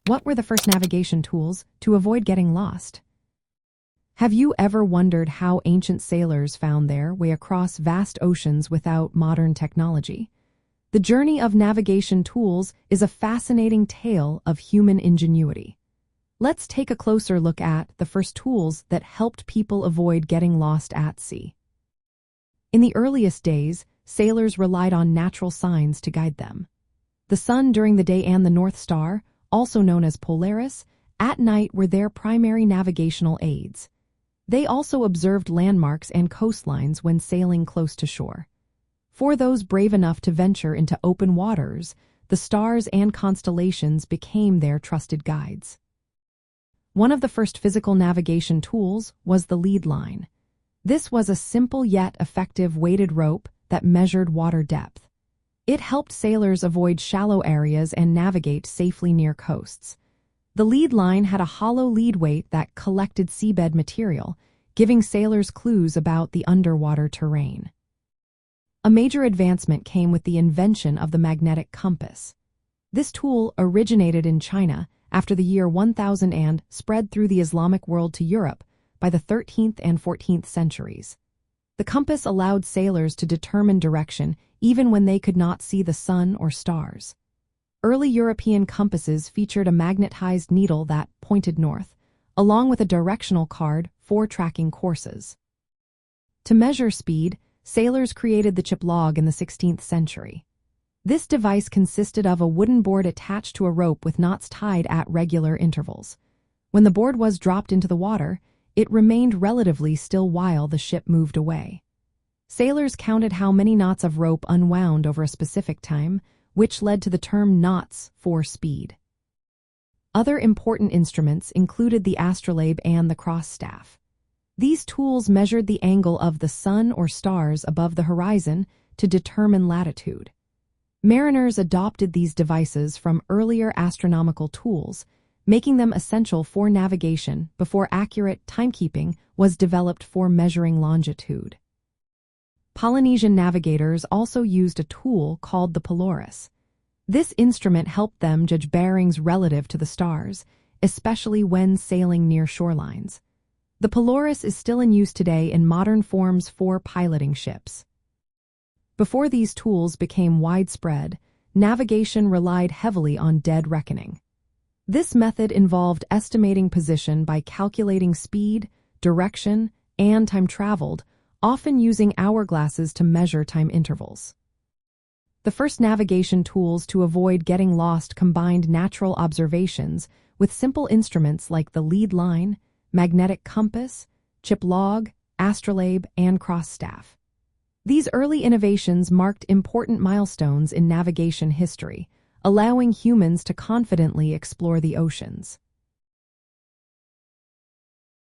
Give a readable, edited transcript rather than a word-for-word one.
What were the first navigation tools to avoid getting lost? Have you ever wondered how ancient sailors found their way across vast oceans without modern technology? The journey of navigation tools is a fascinating tale of human ingenuity. Let's take a closer look at the first tools that helped people avoid getting lost at sea. In the earliest days, sailors relied on natural signs to guide them. The sun during the day and the North Star, also known as Polaris, at night were their primary navigational aids. They also observed landmarks and coastlines when sailing close to shore. For those brave enough to venture into open waters, the stars and constellations became their trusted guides. One of the first physical navigation tools was the lead line. This was a simple yet effective weighted rope that measured water depth. It helped sailors avoid shallow areas and navigate safely near coasts. The lead line had a hollow lead weight that collected seabed material, giving sailors clues about the underwater terrain. A major advancement came with the invention of the magnetic compass. This tool originated in China after the year 1000 and spread through the Islamic world to Europe by the 13th and 14th centuries. The compass allowed sailors to determine direction even when they could not see the sun or stars. Early European compasses featured a magnetized needle that pointed north, along with a directional card for tracking courses. To measure speed, sailors created the chip log in the 16th century. This device consisted of a wooden board attached to a rope with knots tied at regular intervals. When the board was dropped into the water, it remained relatively still while the ship moved away. Sailors counted how many knots of rope unwound over a specific time, which led to the term knots for speed. Other important instruments included the astrolabe and the cross staff. These tools measured the angle of the sun or stars above the horizon to determine latitude. Mariners adopted these devices from earlier astronomical tools, making them essential for navigation before accurate timekeeping was developed for measuring longitude. Polynesian navigators also used a tool called the Polaris. This instrument helped them judge bearings relative to the stars, especially when sailing near shorelines. The Polaris is still in use today in modern forms for piloting ships. Before these tools became widespread, navigation relied heavily on dead reckoning. This method involved estimating position by calculating speed, direction, and time traveled, often using hourglasses to measure time intervals. The first navigation tools to avoid getting lost combined natural observations with simple instruments like the lead line, magnetic compass, chip log, astrolabe, and cross staff. These early innovations marked important milestones in navigation history, allowing humans to confidently explore the oceans.